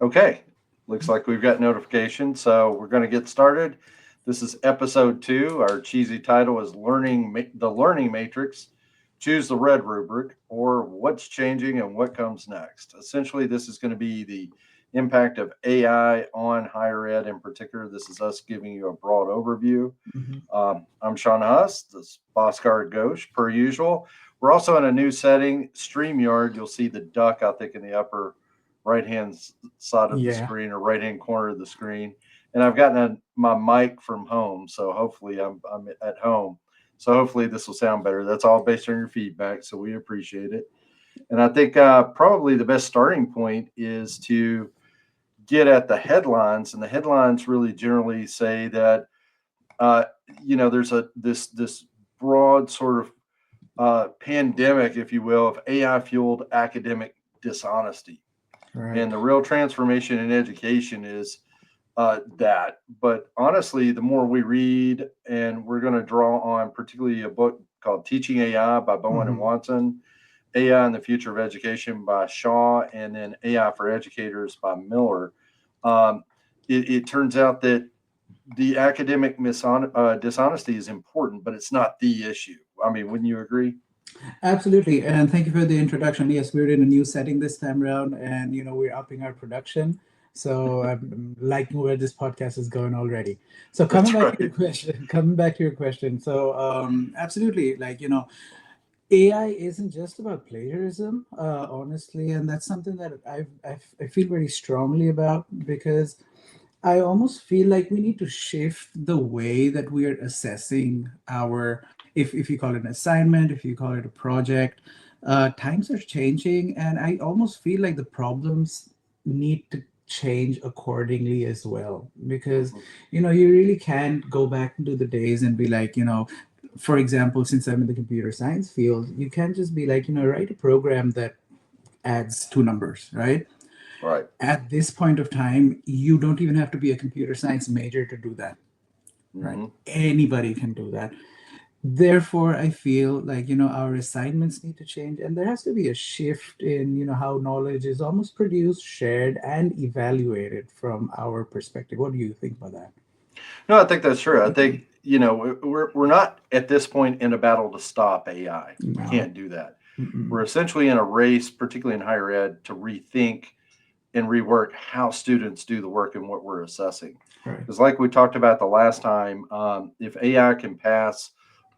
Okay, looks like we've got notification, so we're going to get started. This is episode 2. Our cheesy title is the Learning Matrix. Choose the red rubric, or what's changing and what comes next. Essentially, this is going to be the impact of AI on higher ed in particular. This is us giving you a broad overview. Mhm. I'm Sean Huss, this boss guard Ghosh, per usual. We're also in a new setting, StreamYard. You'll see the duck, I think, in the upper right hand side of the Yeah, screen or right hand corner of the screen. And I've gotten my mic from home, so hopefully I'm at home. So hopefully this will sound better. That's all based on your feedback, so we appreciate it. And I think probably the best starting point is to get at the headlines, and the headlines really generally say that uh, there's this broad sort of pandemic, if you will, of AI fueled academic dishonesty. right. And the real transformation in education is that. But honestly, the more we read, and we're going to draw on particularly a book called Teaching AI by Bowen and Mhm. Watson, AI and the Future of Education by Shaw, and then AI for Educators by Miller. Um, it turns out that the academic dishonesty is important, but it's not the issue. I mean, wouldn't you agree? Absolutely. And thank you for the introduction. Yes, we're in a new setting this time around, and we're upping our production. So I'm liking where this podcast is going already. So coming That's back to your right. question, coming back to your question. So absolutely, AI isn't just about plagiarism, honestly, and that's something that I feel very strongly about because I almost feel like we need to shift the way that we are assessing our, if you call it an assignment, if you call it a project. Times are changing, and I almost feel like the problems need to change accordingly as well. Because, Mhm. you really can't go back into the days and be like, for example, since I'm in the computer science field, you can't just be like, write a program that adds two numbers, right? Right. At this point of time, you don't even have to be a computer science major to do that, right? Hmm. Anybody can do that. Therefore, I feel like, our assignments need to change, and there has to be a shift in, how knowledge is almost produced, shared, and evaluated from our perspective. What do you think about that? No, I think that's true. I think we're not at this point in a battle to stop AI. We No. can't do that. Mm-mm. We're essentially in a race, particularly in higher ed, to rethink and rework how students do the work and what we're assessing. Right. Because, like we talked about the last time, if AI can pass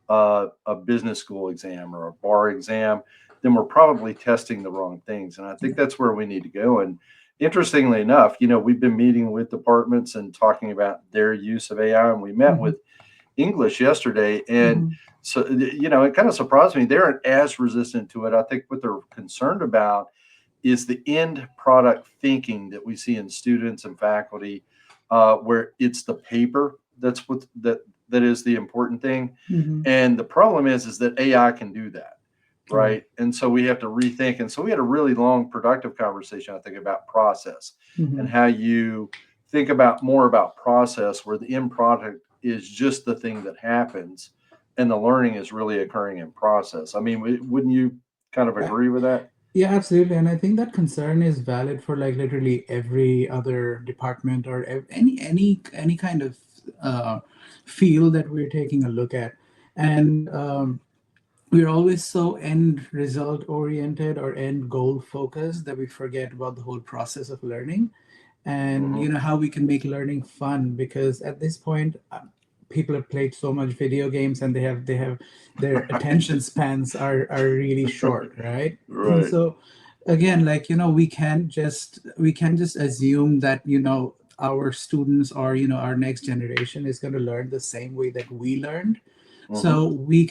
a business school exam or a bar exam, then we're probably testing the wrong things. And I think Yeah. that's where we need to go. And interestingly enough, we've been meeting with departments and talking about their use of AI. And we met Mm-hmm. with English yesterday. And Mm-hmm. so, it kind of surprised me. They aren't as resistant to it. I think what they're concerned about is the end product thinking that we see in students and faculty, where it's the paper that is the important thing. Mm-hmm. And the problem is that AI can do that, Right. right? And so we have to rethink. And so we had a really long, productive conversation, I think, about process Mm-hmm. and how you think about more about process, where the end product is just the thing that happens, and the learning is really occurring in process. I mean, wouldn't you kind of Yeah. agree with that? Yeah, absolutely. And I think that concern is valid for like literally every other department or any kind of uh, field that we're taking a look at. And we're always so end result oriented or end goal focused that we forget about the whole process of learning and Hmm. how we can make learning fun because at this point people have played so much video games and they have their attention spans are really short, right? Right. So again, like we can't just assume that our students or our next generation is going to learn the same way that we learned. Hmm. So we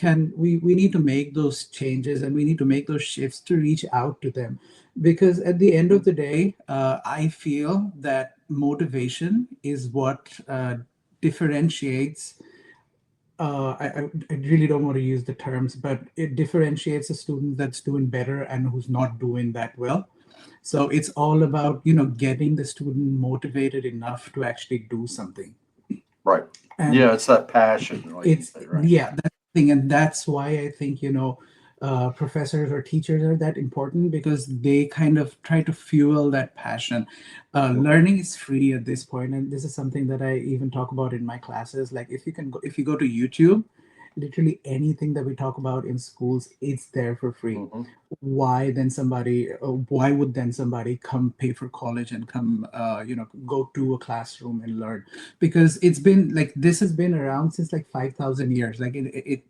need to make those changes and we need to make those shifts to reach out to them because at the end of the day, I feel that motivation is what differentiates. I really don't want to use the terms, but it differentiates a student that's doing better and who's not doing that well. So it's all about getting the student motivated enough to actually do something. Right. And Yeah, it's that passion, like you it's say, right? yeah, that's the thing, and that's why I think professors or teachers are that important because they kind of try to fuel that passion. Mhm. Learning is free at this point, and this is something that I even talk about in my classes. Like if you go to YouTube, literally anything that we talk about in schools, it's there for free. Mhm. Why would then somebody come pay for college and come go to a classroom and learn? Because it's been like this has been around since like 5,000 years. Like it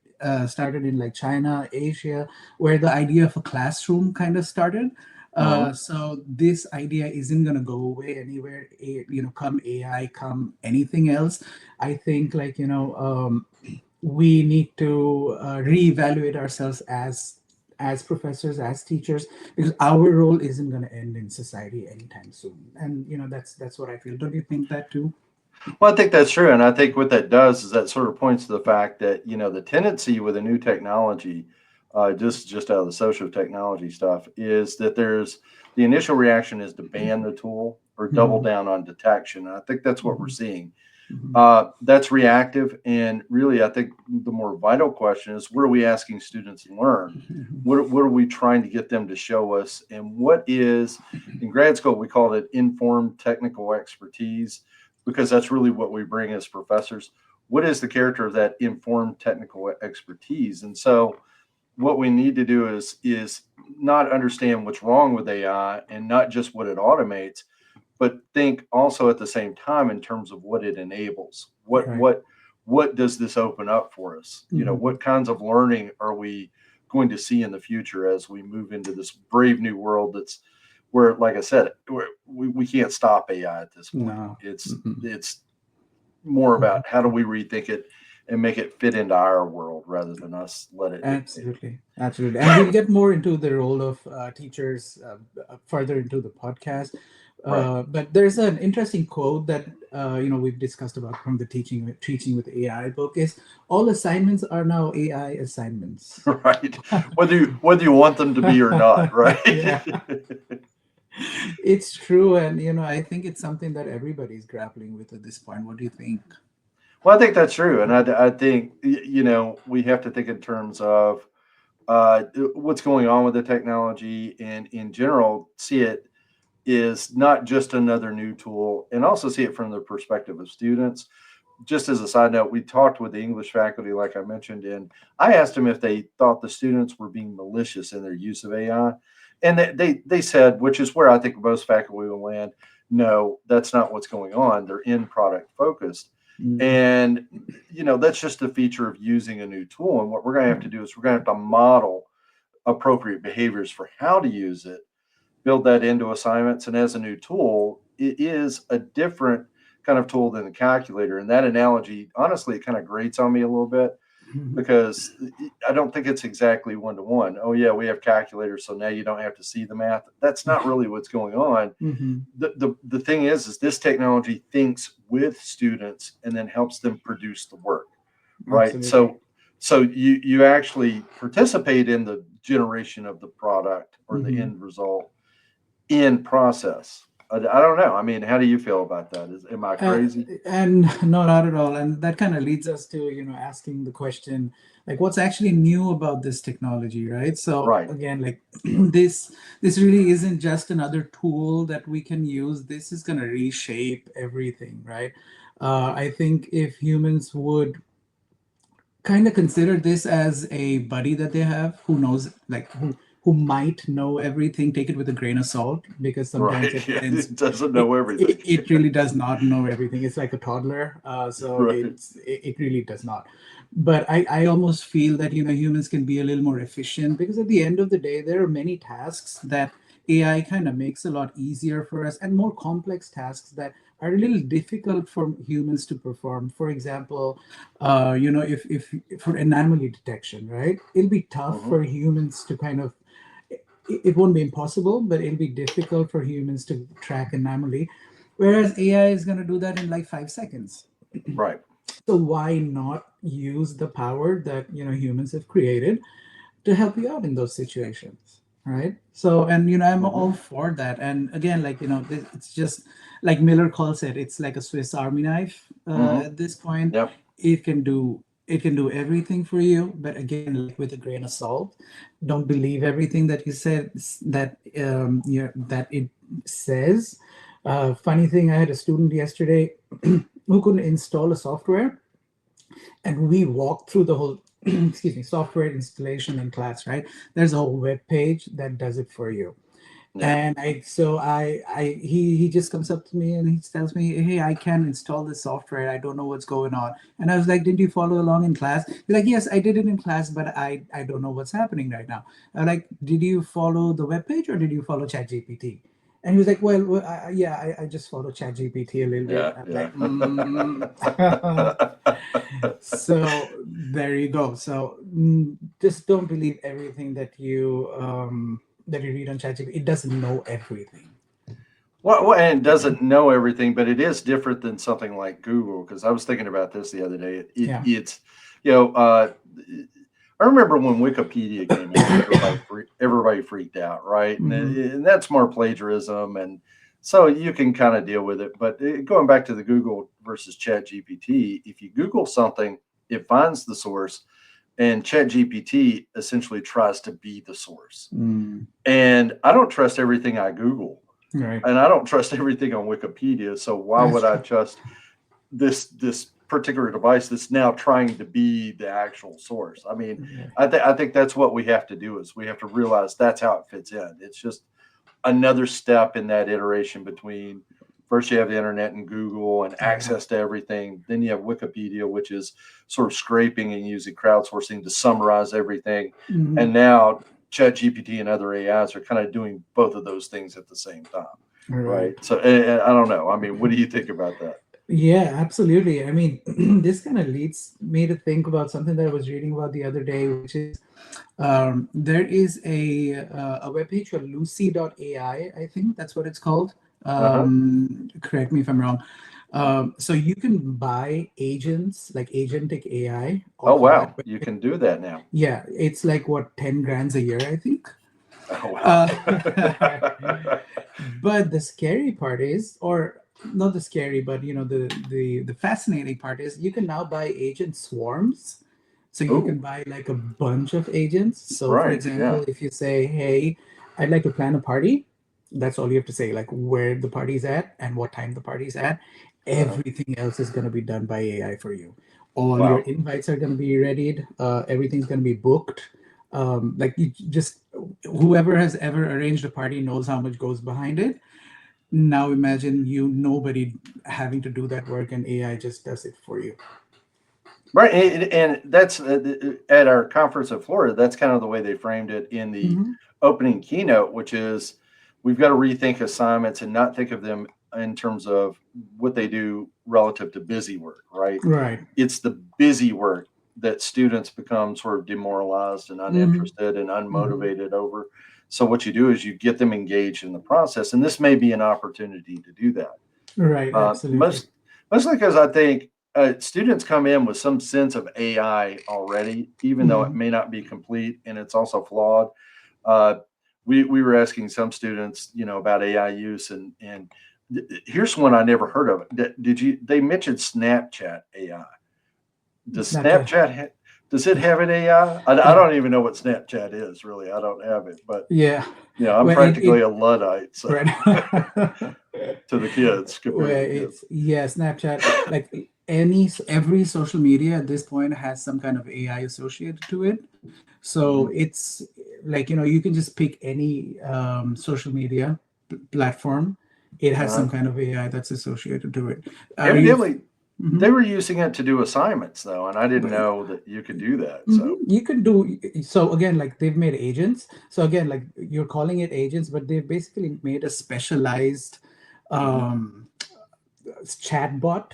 started in like China, Asia, where the idea of a classroom kind of started. Mhm. So this idea isn't going to go away anywhere. Come AI, come anything else. I think we need to reevaluate ourselves as professors, as teachers, because our role isn't going to end in society anytime soon. And that's what I feel. Don't you think that too? Well, I think that's true, and I think what that does is that sort of points to the fact that the tendency with a new technology, just out of the social technology stuff, is that there's the initial reaction is to ban the tool or double Mhm, down on detection. And I think that's what we're mhm, seeing. mhm, That's reactive, and really, I think the more vital question is: what are we asking students to learn? mhm. What are we trying to get them to show us? And what is in grad school we call it informed technical expertise, because that's really what we bring as professors. What is the character of that informed technical expertise? And so, what we need to do is not understand what's wrong with AI and not just what it automates, but think also at the same time in terms of what it enables. What Right. what what does this open up for us? Mhm. What kinds of learning are we going to see in the future as we move into this brave new world that's where, like I said, we can't stop AI at this point. No. It's Mhm. it's more Mhm. about how do we rethink it and make it fit into our world rather than us let it dictate it. Absolutely, absolutely, and we'll get more into the role of teachers further into the podcast. Right. But there's an interesting quote that we've discussed about from the teaching with AI book is all assignments are now AI assignments. Right. Whether you want them to be or not, right? Yeah, it's true, and I think it's something that everybody's grappling with at this point. What do you think? Well, I think that's true, and I think we have to think in terms of what's going on with the technology, and in general, see it is not just another new tool, and also see it from the perspective of students. Just as a side note, we talked with the English faculty, like I mentioned, and I asked them if they thought the students were being malicious in their use of AI, and they said, which is where I think most faculty will land. No, that's not what's going on. They're in product focused, Mm, and that's just a feature of using a new tool. And what we're going to have to do is we're going to have to model appropriate behaviors for how to use it, build that into assignments. And as a new tool, it is a different kind of tool than the calculator. And that analogy, honestly, it kind of grates on me a little bit mhm, because I don't think it's exactly one to one. Oh, yeah, we have calculators, so now you don't have to see the math. That's not really what's going on. mhm. The thing is this technology thinks with students and then helps them produce the work, right? Absolutely. So you actually participate in the generation of the product or the Mhm. end result in process. I don't know. I mean, how do you feel about that? Am I Uh, crazy? and no, not at all. And that kind of leads us to, asking the question, like, what's actually new about this technology, right? So Right. again, like this really isn't just another tool that we can use. This is going to reshape everything, right? I think if humans would kind of consider this as a buddy that they have who knows like who might know everything, take it with a grain of salt because sometimes Right. Yeah, evidence it doesn't it, know it, everything. it really does not know everything. It's like a toddler, so Right. it really does not. But I almost feel that humans can be a little more efficient because at the end of the day there are many tasks that AI kind of makes a lot easier for us, and more complex tasks that are a little difficult for humans to perform. For example, if for anomaly detection, right? It'll be tough Hmm. for humans to kind of. It won't be impossible, but it'll be difficult for humans to track anomaly, whereas AI is going to do that in like 5 seconds. Right. So why not use the power that humans have created to help you out in those situations, right? So, and I'm Hmm. all for that. And again, like it's just like Miller calls it, it's like a Swiss Army knife Hmm. at this point. Yep. It can do It can do everything for you, but again, like with a grain of salt. Don't believe everything that you said that that it says. Funny thing, I had a student yesterday who couldn't install a software, and we walked through the whole excuse me software installation in class. Right, there's a whole web page that does it for you. Yeah. And he just comes up to me and he tells me, "Hey, I can't install this software. I don't know what's going on." And I was like, "Didn't you follow along in class?" He's like, "Yes, I did it in class, but I don't know what's happening right now." I'm like, "Did you follow the web page or did you follow ChatGPT?" And he was like, "Well, yeah, I just follow ChatGPT a little bit." Yeah. I'm Yeah. like, So there you go. So just don't believe everything that you read on ChatGPT. It doesn't know everything. And it doesn't know everything, but it is different than something like Google. Because I was thinking about this the other day. Yeah. It's, you know, I remember when Wikipedia came out, everybody freaked out, right? Hmm. And that's more plagiarism, and so you can kind of deal with it. But going back to the Google versus Chat GPT, if you Google something, it finds the source, and Chat GPT essentially tries to be the source. Mm, And I don't trust everything I Google, right. and I don't trust everything on Wikipedia. So why That's would I true. trust this particular device that's now trying to be the actual source? I mean, Right. I think that's what we have to do is we have to realize that's how it fits in. It's just another step in that iteration between first you have the internet and Google and Yeah. access to everything. Then you have Wikipedia, which is sort of scraping and using crowdsourcing to summarize everything. Hmm. And now ChatGPT and other AIs are kind of doing both of those things at the same time. Right. Right. So I don't know. I mean, what do you think about that? Yeah, absolutely. I mean, this kind of leads me to think about something that I was reading about the other day, which is there is a webpage called Lucy.ai, I think that's what it's called. Uh-huh. Correct me if I'm wrong. So you can buy agents like agentic AI Oh off of that wow, you webpage. can do that now. Yeah, it's like what, 10 grands a year, I think. Oh wow. Uh, but the scary part is, or not the scary, but the fascinating part is you can now buy agent swarms. So you can Oh, buy like a bunch of agents. So for right. Yeah. example, if you say, "Hey, I'd like to plan a party," that's all you have to say, like where the party's at and what time the party's at. Uh-huh. Everything else is going to be done by AI for you. All your Wow. invites are going to be readied. Everything's going to be booked. Like you just whoever has ever arranged a party knows how much goes behind it. Now imagine nobody having to do that work and AI just does it for you. Right, and that's at our conference in Florida. That's kind of the way they framed it in the Hmm. opening keynote, which is we've got to rethink assignments and not think of them in terms of what they do relative to busy work. Right, Right. it's the busy work that students become sort of demoralized and Hmm. uninterested and Hmm. unmotivated over. So what you do is you get them engaged in the process, and this may be an opportunity to do that. Right. Absolutely. Mostly because I think students come in with some sense of AI already, even though it Hmm. may not be complete and it's also flawed. Uh, we were asking some students, about AI use, and here's one I never heard of. Did you? They mentioned Snapchat AI. Does Snapchat. does it have an AI? I Yeah. don't even know what Snapchat is really. I don't have it, but Yeah. I'm Well, practically a luddite, so right. to the kids compared to Where the kids. it's, yeah, Snapchat, like every social media at this point has some kind of AI associated to it. So Mhm. it's like, you can just pick any social media platform. It has Uh-huh. some kind of AI that's associated to it. Are you? Evidently, they Mhm. were using it to do assignments though, and I didn't know that you could do that. So, You can do so again, like they've made agents. So again, like you're calling it agents, but they've basically made a specialized mhm. um, chatbot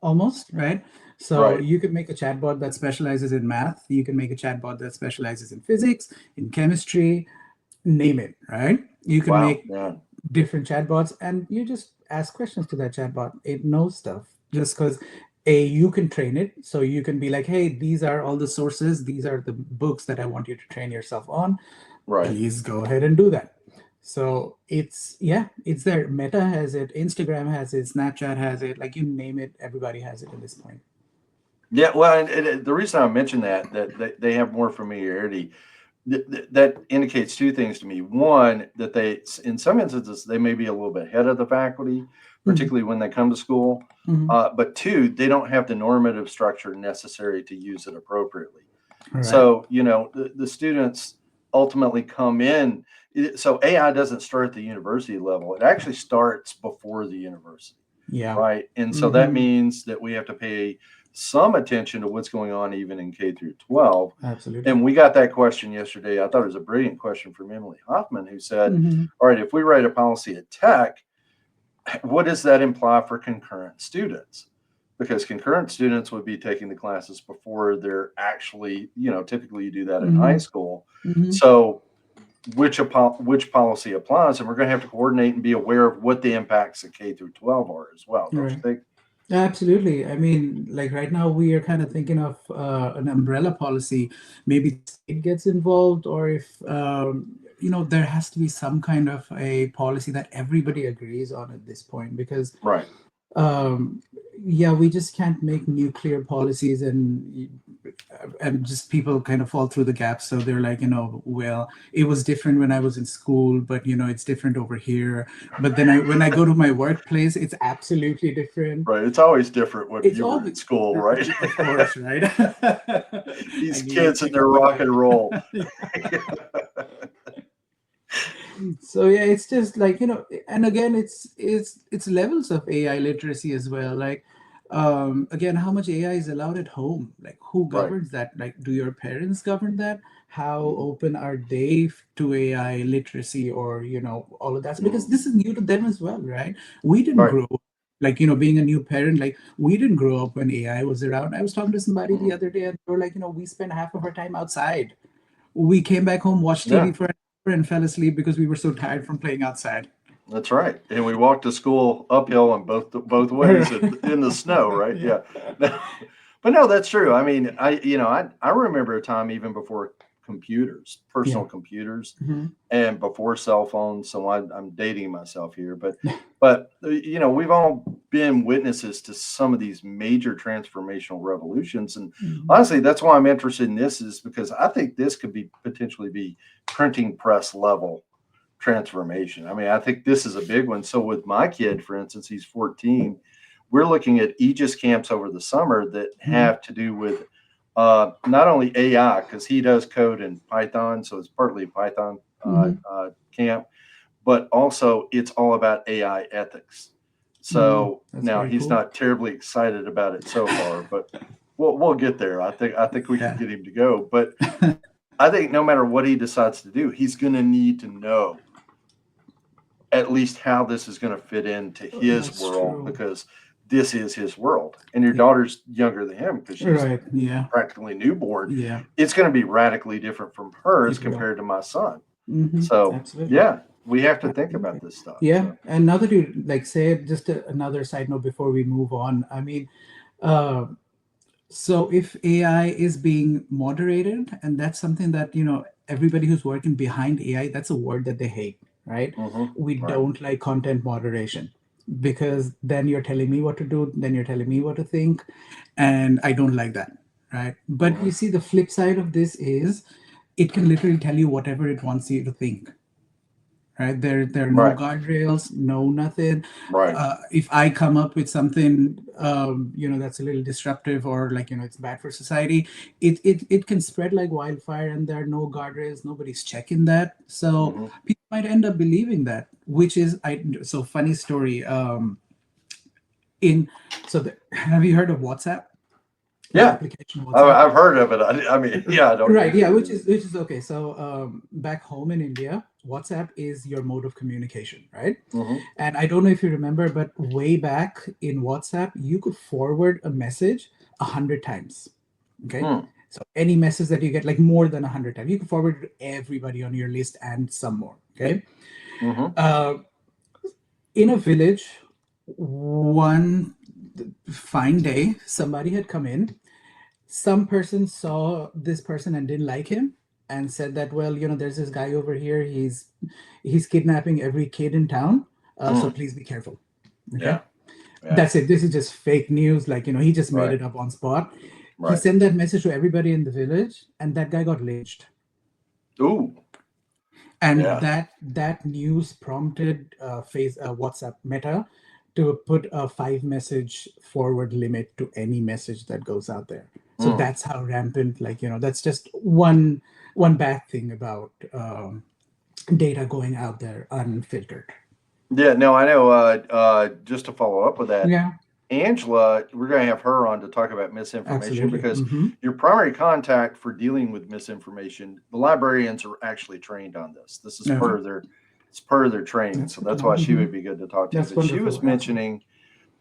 almost, right? So Right. you can make a chatbot that specializes in math. You can make a chatbot that specializes in physics, in chemistry, name it, right? You can Wow. make Yeah. different chatbots and you just ask questions to that chatbot. It knows stuff just because you can train it. So you can be like, "Hey, these are all the sources. These are the books that I want you to train yourself on. Right. Please go ahead and do that." So it's, yeah, it's there. Meta has it, Instagram has it, Snapchat has it, like you name it, everybody has it at this point. Yeah, well, the reason I mentioned that they have more familiarity, that indicates two things to me. One, that they, in some instances, they may be a little bit ahead of the faculty, Mhm, particularly when they come to school. mhm. But two, they don't have the normative structure necessary to use it appropriately. All right. So, the students ultimately come in. So AI doesn't start at the university level. It actually starts before the university, Yeah. right? And so that Hmm. means that we have to pay some attention to what's going on even in K through 12. Absolutely. And we got that question yesterday. I thought it was a brilliant question from Emily Hoffman, who said, Hmm. all right, if we write a policy at Tech, what does that imply for concurrent students? Because concurrent students would be taking the classes before they're actually, typically you do that in high Hmm. school. Hmm. So which policy applies, and we're going to have to coordinate and be aware of what the impacts of K through 12 are as well, don't you Right. think? Absolutely. I mean, like right now, we are kind of thinking of an umbrella policy. Maybe the state gets involved, or if, there has to be some kind of a policy that everybody agrees on at this point. Because Right. um, yeah, we just can't make nuclear policies and just people kind of fall through the gaps. So they're like, well, it was different when I was in school, but it's different over here. But then when I go to my workplace, it's absolutely different. Right. It's always different when It's you all were in school, right? of course, right? I These knew you'd kids and pick their up on rock and roll. that. So yeah, it's just like, and again, it's levels of AI literacy as well. Like, again, how much AI is allowed at home? Like, who Right. governs that? Like, do your parents govern that? How Mhm. open are they to AI literacy, or all of that? Because Mhm. this is new to them as well, right? We didn't Right. grow up, like, being a new parent, like we didn't grow up when AI was around. I was talking to somebody the Mhm. other day, and they were like, we spent half of our time outside. We came back home, watched TV Yeah, for an hour, and fell asleep because we were so tired from playing outside. that's right. And we walked to school uphill in both ways in the snow, right? Yeah. Yeah. But no, that's true. I mean, I remember a time even before computers, Yeah. personal computers, Hmm. and before cell phones. So I'm dating myself here, but we've all been witnesses to some of these major transformational revolutions, and Hmm. honestly, that's why I'm interested in this, is because I think this could be potentially be printing press level transformation. I mean, I think this is a big one. So with my kid, for instance, he's 14. We're looking at Aegis camps over the summer that Hmm. have to do with not only AI, because he does code in Python, so it's partly Python Hmm. camp, but also it's all about AI ethics. Mm, So that's now very he's cool. not terribly excited about it so far, but we'll get there. I think we can Yeah. get him to go. But I think no matter what he decides to do, he's going to need to know at least how this is going to fit into his That's world, true. because this is his world. And your Yeah. daughter's younger than him because she's Right. Yeah. practically newborn. Yeah. It's going to be radically different from hers It will. compared to my son. Hmm. So, Absolutely. yeah, we have to think Absolutely. about this stuff. Yeah. So, And now that you like say it, just another side note before we move on. I mean, uh, so if AI is being moderated, and that's something that, everybody who's working behind AI, that's a word that they hate, right? We right. don't like content moderation because then you're telling me what to do, then you're telling me what to think, and I don't like that, right? But you Hmm. see, the flip side of this is it can literally tell you whatever it wants you to think, right? There are no Right. guardrails, no nothing. Right. If I come up with something that's a little disruptive, or like it's bad for society, it can spread like wildfire, and there are no guardrails, nobody's checking that, so Hmm. people might end up believing that, which is I so funny story. In so the, have you heard of WhatsApp, the Yeah. application WhatsApp? I've heard of it. I mean, yeah, I don't Right, use yeah, it. which is okay. So back home in India, WhatsApp is your mode of communication, right? Hmm. And I don't know if you remember, but way back in WhatsApp, you could forward a message 100 times. Okay, Hmm. so any message that you get, like more than 100 times, you can forward it to everybody on your list and some more. Okay, Hmm. uh, in a village, one fine day, somebody had come in. Some person saw this person and didn't like him, and said that, well, there's this guy over here, he's kidnapping every kid in town, so Hmm. please be careful. Okay, Yeah. Yeah. that's it. This is just fake news, like he just made Right. it up on spot. He Right. sent that message to everybody in the village, and that guy got lynched. Ooh. And Yeah. that news prompted WhatsApp Meta to put a 5 message forward limit to any message that goes out there. So Mm. that's how rampant, that's just one bad thing about data going out there unfiltered. Yeah. No, I know. Just to follow up with that, Yeah, Angela, we're going to have her on to talk about misinformation absolutely. because Hmm. your primary contact for dealing with misinformation, the librarians are actually trained on this. This is Okay, part of their training. that's So good to that's know. why she Hmm. would be good to talk to. That's But she was wonderful. Absolutely. mentioning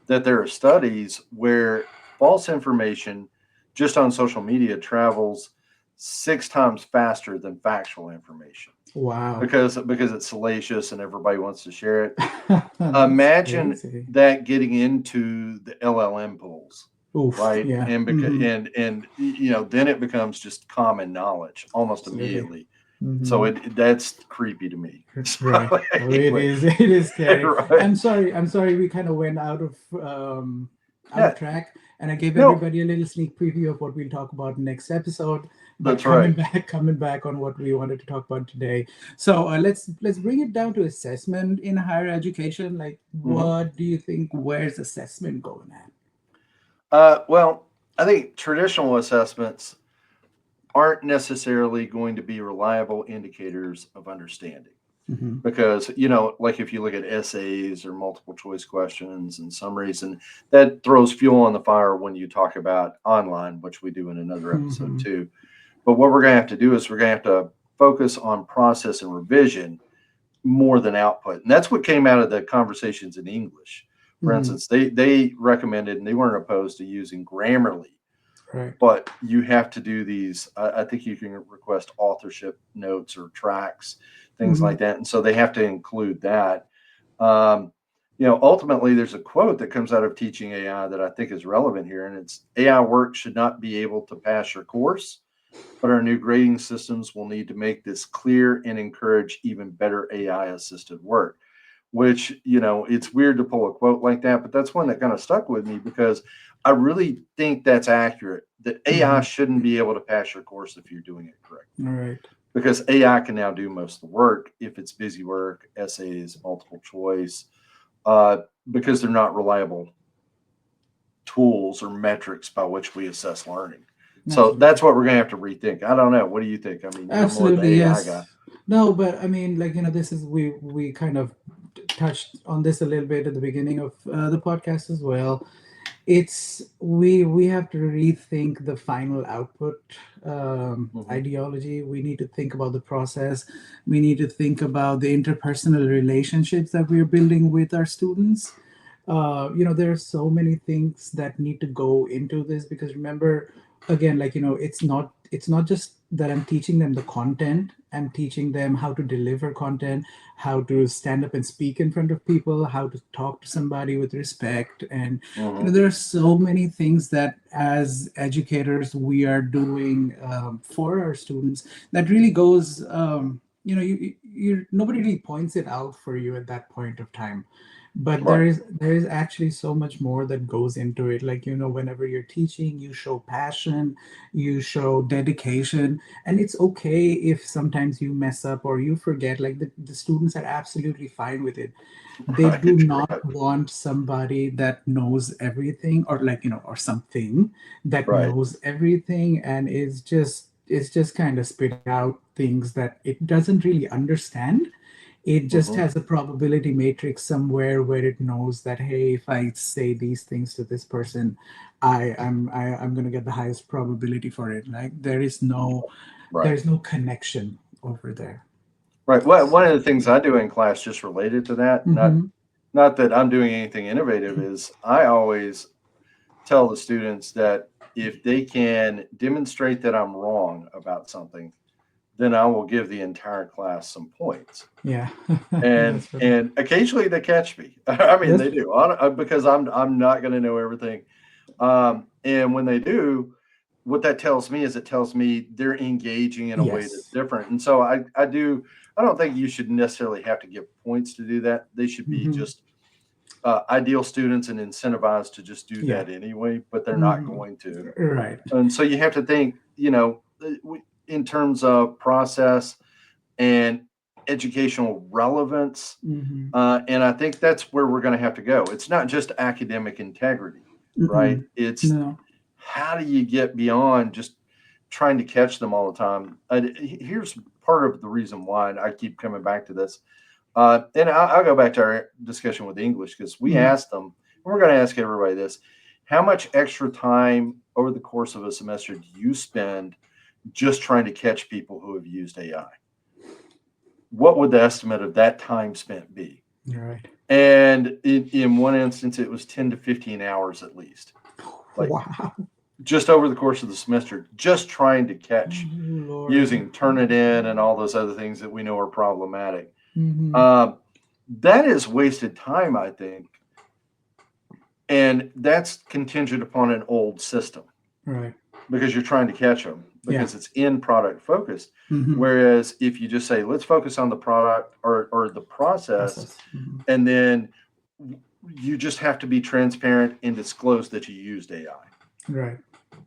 that there are studies where false information just on social media travels 6 times faster than factual information Wow. because it's salacious and everybody wants to share it. That's Imagine crazy. that getting into the LLM pools, Oof. right? Yeah. And because Hmm. and then it becomes just common knowledge almost Absolutely. immediately. So Hmm. that's creepy to me. Right. So Oh, it anyway, is. It is scary. right? I'm sorry. I'm sorry. We kind of went out of Yeah, track, and I gave no, everybody a little sneak preview of what we'll talk about next episode. But that's right. coming back on what we wanted to talk about today. So let's bring it down to assessment in higher education. Like, Hmm. what do you think? Where's assessment going at? Well, I think traditional assessments aren't necessarily going to be reliable indicators of understanding. Hmm. Because like if you look at essays or multiple choice questions and summaries, and that throws fuel on the fire when you talk about online, which we do in another episode Hmm. too. But what we're going to have to do is we're going to have to focus on process and revision more than output, and that's what came out of the conversations in English. For Hmm. instance, they recommended and they weren't opposed to using Grammarly, Right. but you have to do these. I think you can request authorship notes or tracks, things Hmm. like that, and so they have to include that. Um, ultimately, there's a quote that comes out of teaching AI that I think is relevant here, and it's AI work should not be able to pass your course, but our new grading systems will need to make this clear and encourage even better AI assisted work. Which, it's weird to pull a quote like that, but that's one that kind of stuck with me because I really think that's accurate that AI Hmm. shouldn't be able to pass your course if you're doing it correctly. All right. Because AI can now do most of the work if it's busy work, essays, multiple choice, uh, because they're not reliable tools or metrics by which we assess learning. So Absolutely. that's what we're going to have to rethink. I don't know. What do you think? I mean, you're more the Absolutely, AI guy. yes. No, but I mean, this is we kind of touched on this a little bit at the beginning of the podcast as well. It's we have to rethink the final output Hmm. ideology. We need to think about the process. We need to think about the interpersonal relationships that we're building with our students. There are so many things that need to go into this because remember, again, it's not just that I'm teaching them the content. I'm teaching them how to deliver content, how to stand up and speak in front of people, how to talk to somebody with respect. And Hmm. there are so many things that as educators we are doing for our students that really goes nobody really points it out for you at that point of time, but there Right. is there is actually so much more that goes into it. Whenever you're teaching, you show passion, you show dedication, and it's okay if sometimes you mess up or you forget. The students are absolutely fine with it. They do Right. not Right. want somebody that knows everything, or or something that Right. knows everything and is just kind of spitting out things that it doesn't really understand. It just Hmm. has a probability matrix somewhere where it knows that, hey, if I say these things to this person, I'm going to get the highest probability for it. Like Right. there's no connection over there. Right. Well, one of the things I do in class just related to that, not Hmm. not that I'm doing anything innovative, is I always tell the students that if they can demonstrate that I'm wrong about something, then I will give the entire class some points. Yeah. And That's funny. and occasionally they catch me. I mean, That's they do because I'm not going to know everything. And when they do, what that tells me is it tells me they're engaging in a way that's yes. different. And so I don't think you should necessarily have to give points to do that. They should be Hmm. just ideal students and incentivize to just do Yeah. that anyway, but they're not Hmm. going to. Right. And so you have to think, in terms of process and educational relevance. Hmm. And I think that's where we're going to have to go. It's not just academic integrity, right? Mm-mm. It's No. how do you get beyond just trying to catch them all the time? Here's part of the reason why, and I keep coming back to this. And I'll go back to our discussion with English because we Mm. asked them, and we're going to ask everybody this: how much extra time over the course of a semester do you spend just trying to catch people who have used AI? What would the estimate of that time spent be? Right. And in one instance, it was 10 to 15 hours at least, like Wow. just over the course of the semester, just trying to catch Lord. using Turnitin and all those other things that we know are problematic. Hmm. Um, that is wasted time, I think. And that's contingent upon an old system Right. because you're trying to catch them Yeah. because it's in product focused. Hmm. Whereas if you just say, let's focus on the product or the process, Process. Hmm. and then you just have to be transparent and disclose that you used AI. Right.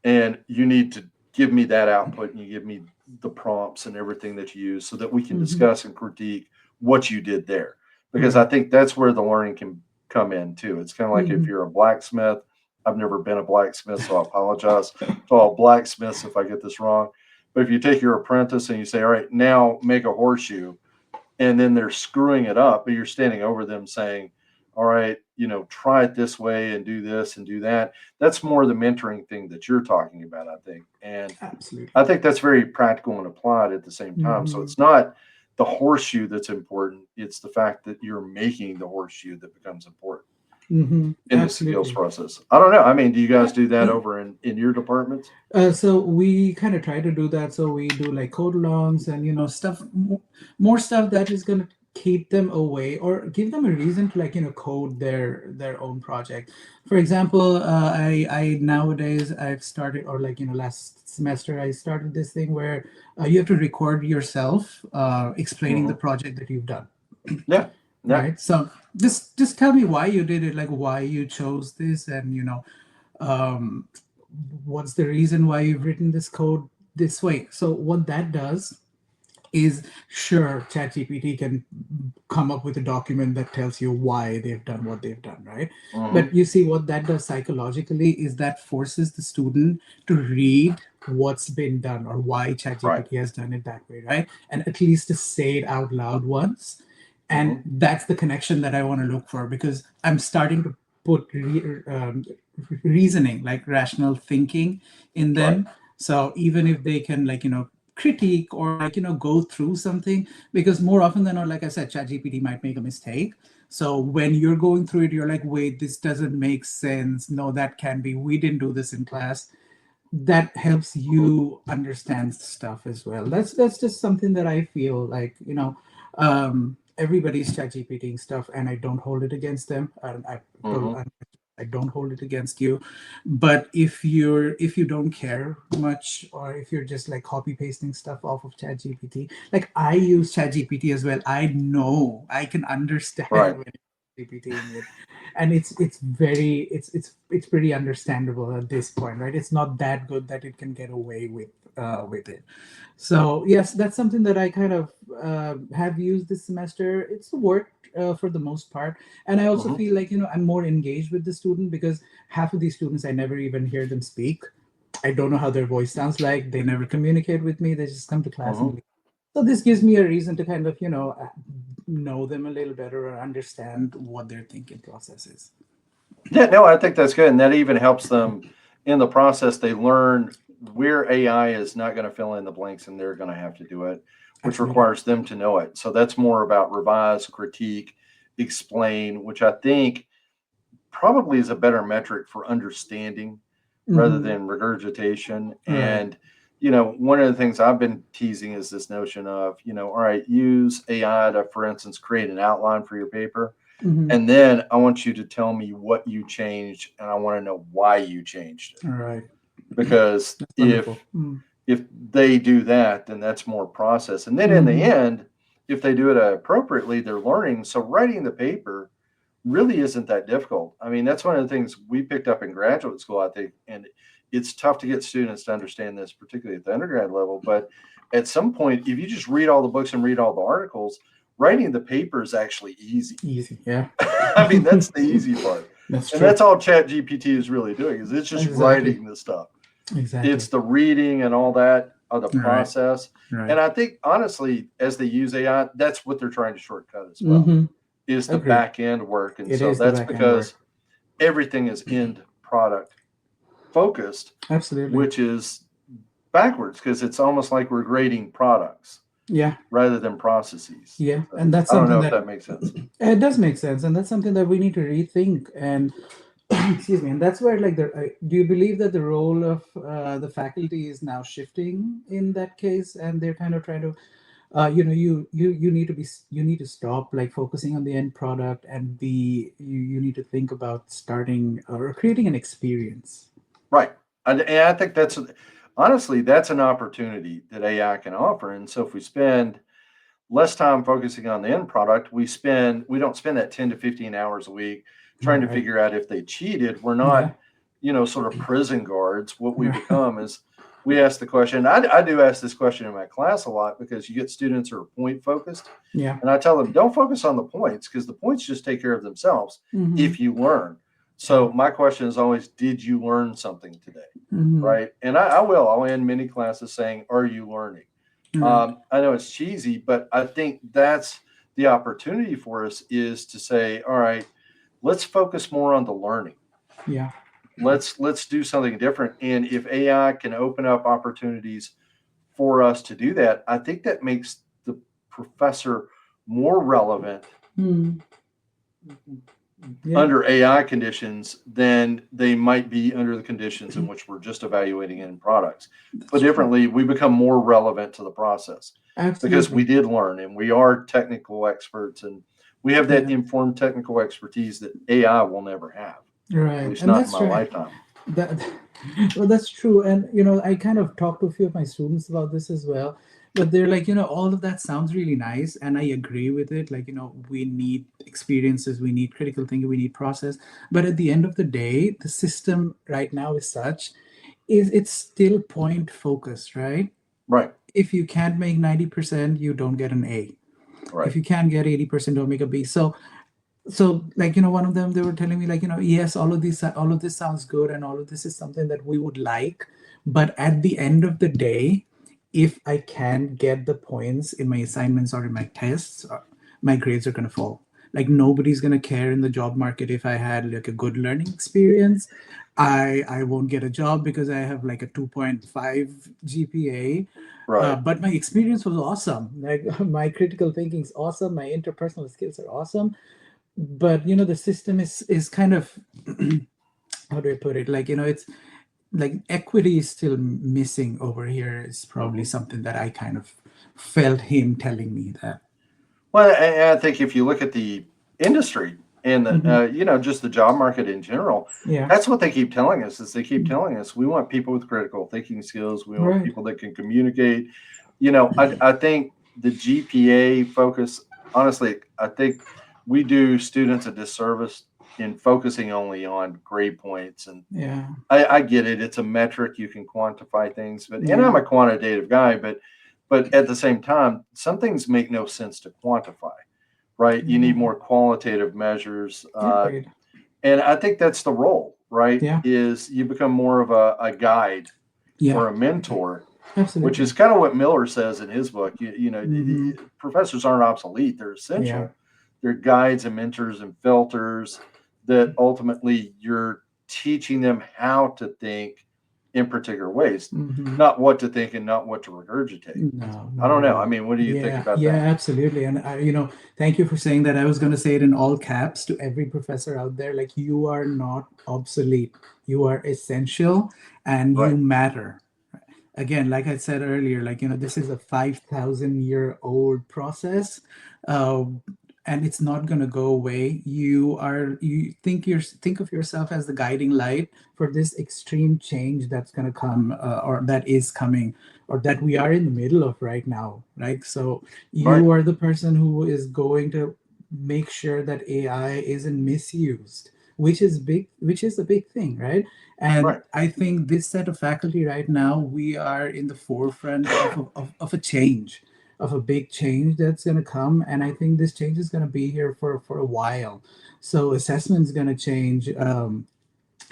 And you need to give me that output and you give me the prompts and everything that you use so that we can Hmm. discuss and critique what you did there. Because I Right. think that's where the learning can come in too. It's kind of like if Hmm. you're a blacksmith. I've never been a blacksmith, so I apologize to all blacksmiths if I get this wrong. But if you take your apprentice and you say, all right, now make a horseshoe, and then they're screwing it up, but you're standing over them saying, all right, try it this way and do this and do that. That's more the mentoring thing that you're talking about, I think. And I Absolutely. think that's very practical and applied at the same time. So Hmm. it's not the horseshoe that's important, it's the fact that you're making the horseshoe that becomes important Hmm. in the skills Absolutely. process. I don't know. I mean, do you guys do that Yeah. over in your departments? So we kind of try to do that. So we do like code alongs and stuff, more stuff that is going to keep them away or give them a reason to like code their own project. For example, I nowadays I've started, or like last semester I started this thing where you have to record yourself explaining the Hmm. project that you've done. Yeah. Yeah. Right. So just tell me why you did it, like why you chose this, and um, what's the reason why you've written this code this way. So what that does is, sure, ChatGPT can come up with a document that tells you why they've done what they've done, right? Hmm. But you see, what that does psychologically is that forces the student to read what's been done or why Right. ChatGPT has done it that way, right? And at least to say it out loud once. And Hmm. that's the connection that I want to look for, because I'm starting to put reasoning, like rational thinking, in Right. them. So even if they can, like critique or like go through something, because more often than not, like I said, ChatGPT might make a mistake. So when you're going through it, you're like, wait, this doesn't make sense. No, that can be, we didn't do this in class. That helps you understand stuff as well. That's just something that I feel like, everybody's chat GPTing stuff, and I don't hold it against them. Hmm. I don't hold it against you. But if you don't care much, or if you're just like copy pasting stuff off of chat GPT, like I use chat GPT as well, I know I can understand Right. when GPTing it, and it's pretty understandable at this point, right? It's not that good that it can get away with it. So yes, that's something that I kind of have used this semester. It's worked for the most part, and I also Hmm. feel like I'm more engaged with the student, because half of these students I never even hear them speak. I don't know how their voice sounds like. They never communicate with me. They just come to class and Hmm. leave. So this gives me a reason to kind of know them a little better or understand what their thinking process is. Yeah, no, I think that's good. And that even helps them in the process. They learn where AI is not going to fill in the blanks and they're going to have to do it, which Absolutely. requires them to know it. So that's more about revise, critique, explain, which I think probably is a better metric for understanding rather Hmm. than regurgitation. Right. And, one of the things I've been teasing is this notion of, all right, use AI to, for instance, create an outline for your paper. Hmm. And then I want you to tell me what you changed and I want to know why you changed it. All right. Because That's if wonderful. Mm. if they do that, then that's more process. And then in the Hmm. end, if they do it appropriately, they're learning. So writing the paper really isn't that difficult. I mean, that's one of the things we picked up in graduate school, I think, and it's tough to get students to understand this, particularly at the undergrad level. But at some point, if you just read all the books and read all the articles, writing the paper is actually easy. Easy, yeah. I mean, that's the easy part. That's And true. that's all Chat GPT is really doing is it's just Exactly. writing the stuff. Exactly. It's the reading and all that of the Right. process. Right. And I think honestly, as they use AI, that's what they're trying to shortcut as well, Mm-hmm. is the Agreed. back end work. And It so is the that's back end work. because everything is end product focused, Absolutely. which is backwards because it's almost like we're grading products Yeah. rather than processes. Yeah. So, And that's I don't something know if that that makes sense. it does make sense, and that's something that we need to rethink. And excuse me, and that's where like do you believe that the role of the faculty is now shifting in that case, and they're kind of trying to you need to you need to stop like focusing on the end product and you need to think about starting or creating an experience. Right. And I think that's honestly, that's an opportunity that AI can offer. And so if we spend less time focusing on the end product, we don't spend that 10 to 15 hours a week trying to Right. figure out if they cheated. We're Yeah. not, sort of prison guards. What we Right. become is we ask the question. I do ask this question in my class a lot because you get students who are point focused. Yeah. And I tell them, don't focus on the points because the points just take care of themselves Mm-hmm. if you learn. Yeah. So my question is always, did you learn something today? Mm-hmm. Right. And I'll end many classes saying, are you learning? Right. I know it's cheesy, but I think that's the opportunity for us is to say, all right, let's focus more on the learning. Yeah. Let's do something different. And if AI can open up opportunities for us to do that, I think that makes the professor more relevant Mm. Yeah. under AI conditions than they might be under the conditions in which we're just evaluating end products. But That's true. differently, we become more relevant to the process because we Absolutely. did learn and we are technical experts and we have that Yeah. informed technical expertise that AI will never have, at Right. least And not in that's my right. lifetime. That well, that's true. And I kind of talked to a few of my students about this as well. But they're like, all of that sounds really nice, and I agree with it. Like, we need experiences, we need critical thinking, we need process. But at the end of the day, the system right now is such is it's still point focused, right? Right, If you can't make 90%, you don't get an A. If right, you can't get 80%, don't make a B. So like one of them, they were telling me like yes, all of this sounds good and all of this is something that we would like, but at the end of the day, if I can't get the points in my assignments or in my tests, my grades are going to fall. Like nobody's going to care in the job market if I had like a good learning experience. I won't get a job because I have like a 2.5 GPA. right. But my experience was awesome. Like my critical thinking is awesome. My interpersonal skills are awesome, but the system is kind of how do I put it, like it's like equity is still missing over here is probably Mhm. something that I kind of felt him telling me that. Well, and I think if you look at the industry and Hmm. just the job market in general, Yeah. that's what they keep telling us. Is they keep telling us we want people with critical thinking skills. We want Right. people that can communicate. I think the GPA focus. Honestly, I think we do students a disservice in focusing only on grade points. And Yeah. I get it; it's a metric you can quantify things. And I'm Yeah. a quantitative guy, but at the same time, some things make no sense to quantify, right? You need Yeah. more qualitative measures. Agreed. And I think that's the role, right? Yeah. Is you become more of a guide Yeah. or a mentor, which Absolutely. is kind of what Miller says in his book. Hmm. Professors aren't obsolete, they're Yeah. essential. They're guides and mentors and filters that ultimately you're teaching them how to think in particular ways, Hmm. not what to think and not what to regurgitate. No, I not don't at know. I all. mean, what do you think Yeah, about yeah, that? absolutely. And thank you for saying that. I was going to say it in all caps to every professor out there. Like, you are not obsolete. You are essential and you Right. matter. Again, like I said earlier, like, this is a 5,000-year-old process. Uh, and it's not going to go away. Think of yourself as the guiding light for this extreme change that's going to come, or that is coming, or that we are in the middle of right now, right? So Right. you are the person who is going to make sure that AI isn't misused, which is a big thing, right? And Right. I think this set of faculty right now, we are in the forefront of a change, of a big change that's going to come. And I think this change is going to be here for a while. So assessment is going to change.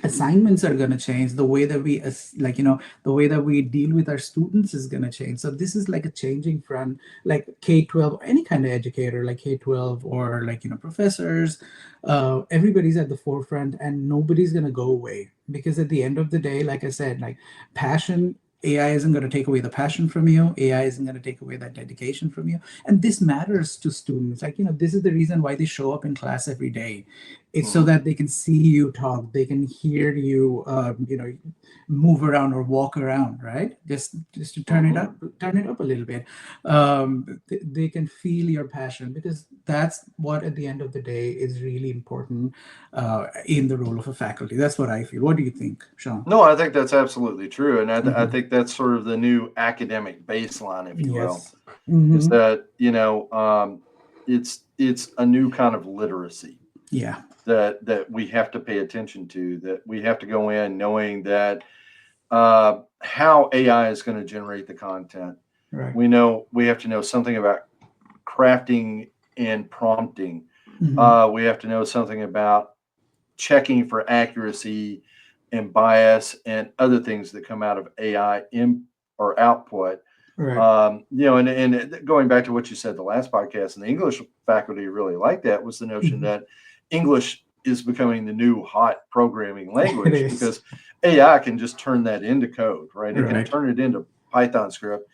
Assignments are going to change. The way that we the way that we deal with our students is going to change. So this is like a changing front, like K-12, any kind of educator, like K-12, or professors. Everybody's at the forefront, and nobody's going to go away, because at the end of the day, like I said, like passion, AI isn't going to take away the passion from you. AI isn't going to take away that dedication from you. And this matters to students. Like, this is the reason why they show up in class every day. It's so Hmm. that they can see you talk, they can hear you, move around or walk around, right? Just to Hmm. turn it up a little bit. They can feel your passion, because that's what, at the end of the day, is really important in the role of a faculty. That's what I feel. What do you think, Sean? No, I think that's absolutely true, and I Hmm. think that's sort of the new academic baseline, if you will, Yes. is Hmm. that it's a new kind of literacy Yeah. that we have to pay attention to, that we have to go in knowing that how AI is going to generate the content. Right. We know we have to know something about crafting and prompting. Hmm. We have to know something about checking for accuracy and bias and other things that come out of AI in or output. Right. And going back to what you said the last podcast, and the English faculty really liked that, was the notion Hmm. that English is becoming the new hot programming It language is. because AI can just turn that into code, right? It can Right. turn it into Python script.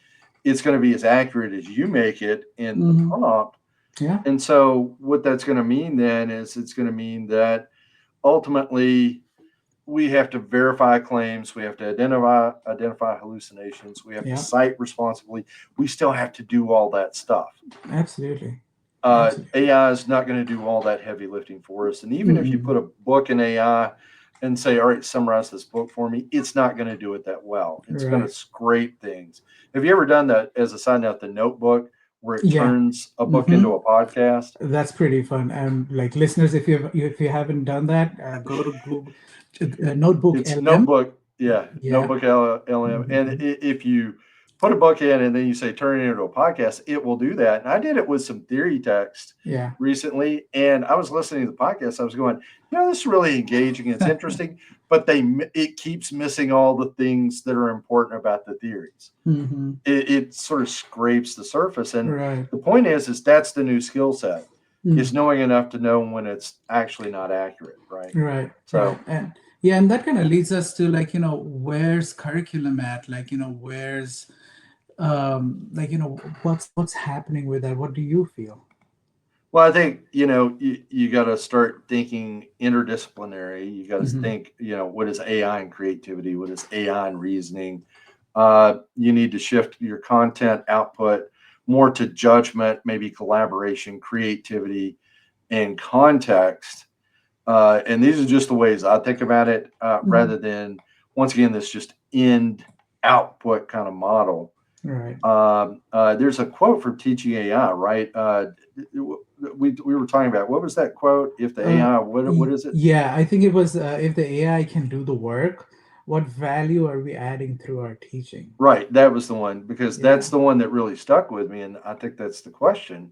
It's going to be as accurate as you make it in the Hmm. prompt. Yeah. And so what that's going to mean then is it's going to mean that ultimately we have to verify claims, we have to identify hallucinations, we have to Yeah. cite responsibly. We still have to do all that stuff. Absolutely. Absolutely. AI is not going to do all that heavy lifting for us. And even if you Mm-mm. put a book in AI and say, all right, summarize this book for me, it's not going to do it that well. It's going to Right. scrape things. Have you ever done that, as a side note, the notebook, where it Yeah. turns a book Hmm. into a podcast? That's pretty fun. And like listeners, if you haven't done that, go to Google Notebook It's LM. notebook, yeah, Yeah. notebook LM. And Hmm. if you put a book in and then you say turn it into a podcast, it will do that. And I did it with some theory text Yeah. recently, and I was listening to the podcast. I was going, this is really engaging. It's interesting, but it keeps missing all the things that are important about the theories. Hmm. It sort of scrapes the surface, and Right. the point is that's the new skill set, is Mm. knowing enough to know when it's actually not accurate, right? Right. Right. So And yeah, and that kind of leads us to, like, where's curriculum at? Like, where's what's happening with that? What do you feel? well, I think you got to start thinking interdisciplinary. You got to Hmm. think, what is AI and creativity? What is AI and reasoning? You need to shift your content output more to judgment, maybe collaboration, creativity, and context. And these are just the ways I think about it, Hmm. rather than, once again, this just end output kind of model. Right. There's a quote from Teaching AI, right? We were talking about, what was that quote? If the AI, what is it? Yeah, I think it was, if the AI can do the work, what value are we adding through our teaching? Right, that was the one, because Yeah. that's the one that really stuck with me, and I think that's the question: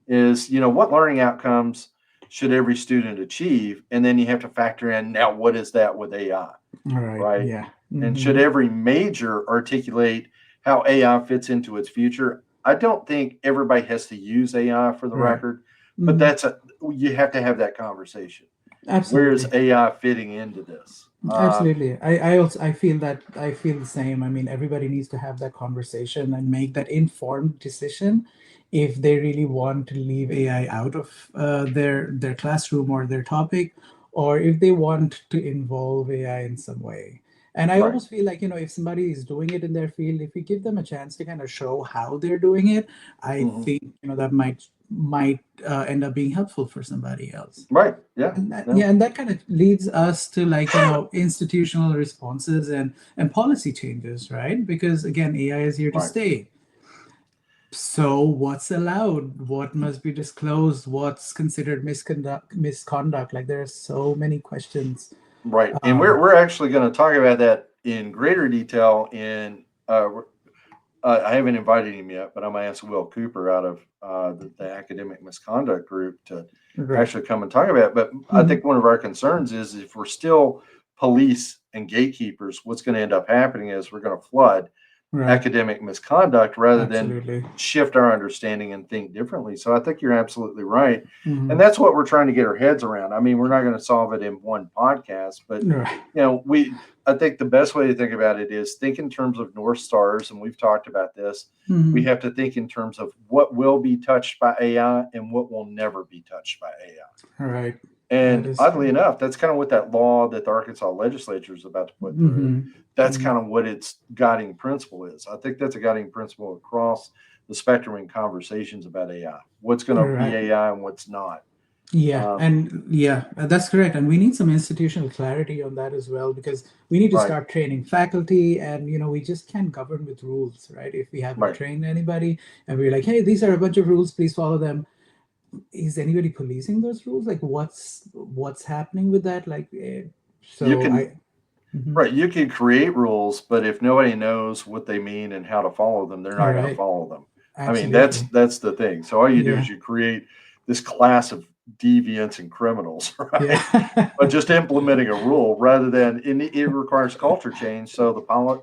is what learning outcomes should every student achieve, and then you have to factor in, now what is that with AI, All right. right? Yeah. And should Hmm. every major articulate how AI fits into its future? I don't think everybody has to use AI, for the Right. record, but Hmm. you have to have that conversation. Where is Absolutely. AI fitting into this? Absolutely. I also I feel the same. I mean, everybody needs to have that conversation and make that informed decision if they really want to leave AI out of their classroom or their topic, or if they want to involve AI in some way. And I Right. almost feel like, if somebody is doing it in their field, if we give them a chance to kind of show how they're doing it, I Hmm. think, that might end up being helpful for somebody else. Right. Yeah. And that, yeah, No. and that kind of leads us to, like, institutional responses and policy changes, right? Because again, AI is here to Right. stay. So what's allowed? What must be disclosed? What's considered misconduct? Like there are so many questions. Right. And Um, we're actually going to talk about that in greater detail in I haven't invited him yet, but I'm going to ask Will Cooper out of the academic misconduct group to right. actually come and talk about it. But I Mhm. think one of our concerns is if we're still police and gatekeepers, what's going to end up happening is we're going to flood Right. academic misconduct rather than Absolutely. shift our understanding and think differently. So I think you're absolutely right. And Mhm. that's what we're trying to get our heads around. I mean, we're not going to solve it in one podcast, but Right. I think the best way to think about it is think in terms of North Stars, and we've talked about this. We Mhm. have to think in terms of what will be touched by AI and what will never be touched by AI. Right. That And is oddly true. enough, that's kind of what that law that the Arkansas legislature is about to put through. Mhm. That's Mhm. kind of what its guiding principle is. I think that's a guiding principle across the spectrum in conversations about AI. What's going to be Right. AI and what's not. Yeah, Um, and yeah, that's correct. And we need some institutional clarity on that as well, because we need to right, start training faculty, and we just can't govern with rules, right? If we haven't right. trained anybody and we're like, hey, these are a bunch of rules, please follow them. Is anybody policing those rules? Like, what's happening with that? Like, You so can I. Mhm. Right, you can create rules, but if nobody knows what they mean and how to follow them, they're All not going to right, follow them. I mean, absolutely. that's the thing. So all you do Yeah, is you create this class of deviants and criminals, right? yeah. But just implementing a rule rather than it requires culture change. So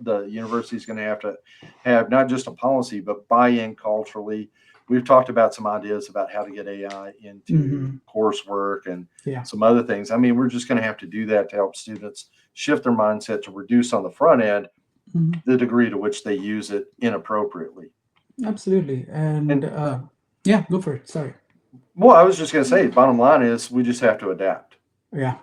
the university is going to have not just a policy but buy-in culturally. We've talked about some ideas about how to get AI into Hmm. coursework and Yeah. some other things. I mean, we're just going to have to do that to help students shift their mindset to reduce on the front end Mhm. the degree to which they use it inappropriately. Absolutely. And And yeah, go for it. Sorry. well, I was just going to say, bottom line is we just have to adapt. Yeah.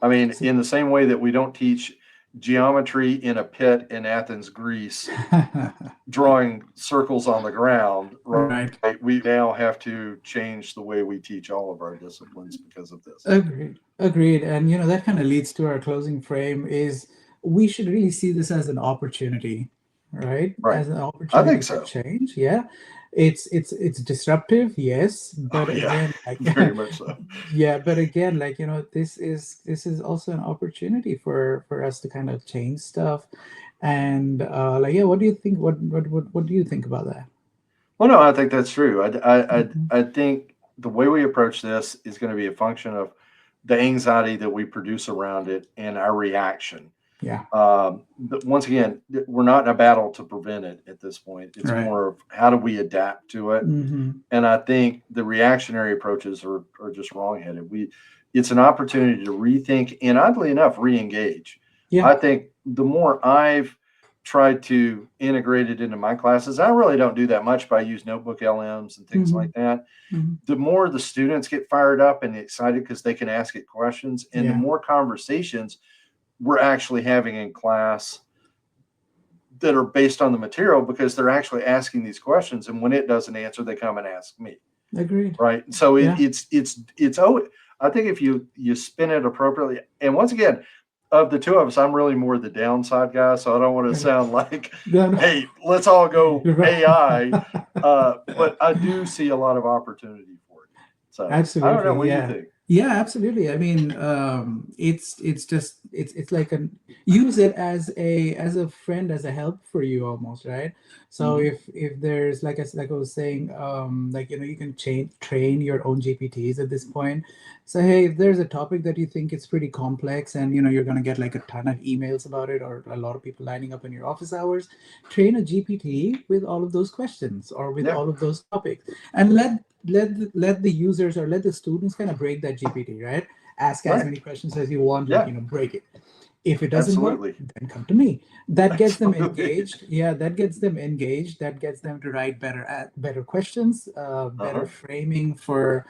I mean, So- in the same way that we don't teach geometry in a pit in Athens, Greece, drawing circles on the ground, right? Right. We now have to change the way we teach all of our disciplines because of this. Agreed. Agreed. And that kind of leads to our closing frame is we should really see this as an opportunity, right? Right. As an I opportunity think for so. change. Yeah. It's disruptive, yes, Oh, but yeah, again, like very much so. yeah, but again, like this is also an opportunity for us to kind of change stuff. And like yeah, what do you think? What do you think about that? Well, no, I think that's true. Mhm. I think the way we approach this is going to be a function of the anxiety that we produce around it and our reaction. Yeah. But once again, we're not in a battle to prevent it at this point. It's Right. more of how do we adapt to it. Hmm. And I think the reactionary approaches are just wrongheaded. It's an opportunity to rethink and oddly enough, re-engage. Yeah. I think the more I've tried to integrate it into my classes, I really don't do that much, but I use notebook LMs and things Hmm. like that. Hmm. The more the students get fired up and excited because they can ask it questions, and the Yeah. more conversations we're actually having in class that are based on the material because they're actually asking these questions. And when it doesn't answer, they come and ask me. Agreed. Right. So Yeah. oh, I think if you spin it appropriately, and once again, of the two of us, I'm really more the downside guy. So I don't want to Yeah. sound like, No, no. hey, let's all go You're right. AI. But I do see a lot of opportunity for it. So I don't know. Absolutely, What do you yeah. think? Yeah, absolutely. I mean, it's just it's like an use it as a friend, as a help for you almost, right? So Hmm. if there's like I was saying, like you can train your own GPTs at this point. So hey, if there's a topic that you think it's pretty complex and you're gonna get like a ton of emails about it or a lot of people lining up in your office hours, train a GPT with all of those questions or with Yeah. all of those topics and let the users or let the students kind of break that GPT, right? Ask as Right. many questions as you want, like Yeah. break it. If it doesn't work, Absolutely. then come to me. That gets them Absolutely. engaged. Yeah, that gets them engaged. That gets them to write better questions, Uh better huh. framing for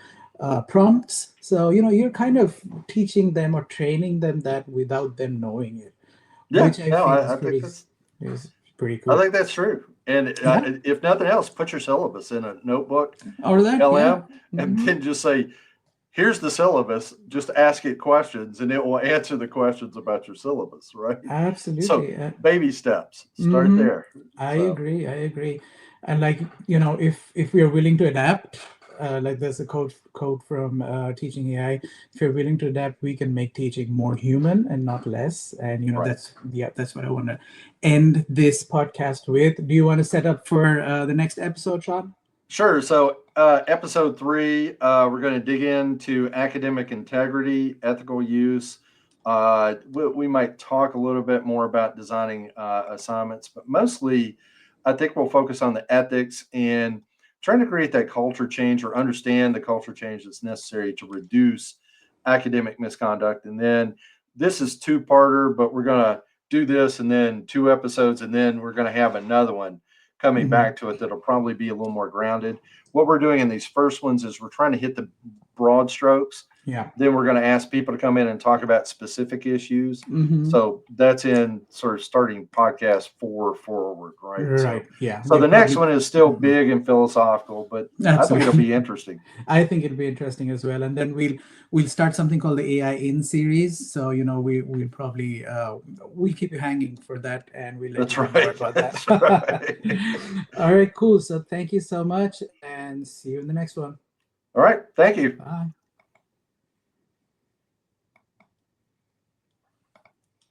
prompts. So you're kind of teaching them or training them that without them knowing it, Yeah. which I No, feel I think is pretty I cool. think that's true. And Yeah, if nothing else, put your syllabus in a notebook, or that. Yeah. LM, and Hmm. then just say, here's the syllabus. Just ask it questions and it will answer the questions about your syllabus, right? So Absolutely. baby steps, start Hmm. there. I So, agree. I agree. And like, if we are willing to adapt, like there's a quote from Teaching AI. If you're willing to adapt, we can make teaching more human and not less. And Right. that's what I want to end this podcast with. Do you want to set up for the next episode, Sean? Sure. So, episode 3, we're going to dig into academic integrity, ethical use. We might talk a little bit more about designing assignments, but mostly, I think we'll focus on the ethics and trying to create that culture change or understand the culture change that's necessary to reduce academic misconduct. And then this is two-parter, but we're going to do this and then 2 episodes, and then we're going to have another one coming Mhm. back to it that'll probably be a little more grounded. What we're doing in these first ones is we're trying to hit the broad strokes. Yeah. Then we're going to ask people to come in and talk about specific issues. Hmm. So that's in sort of starting podcast 4 forward, right? Right. Yeah. So We'll the next probably. one is still Mhm. big and philosophical, but I think it'll Absolutely. be interesting. I think it'll be interesting as well. And then we'll start something called the AI in series. So we'll probably we'll keep you hanging for that, and we'll let That's you know more right. about That's that. right. All right, cool. So thank you so much, and see you in the next one. All right. Thank you. Bye.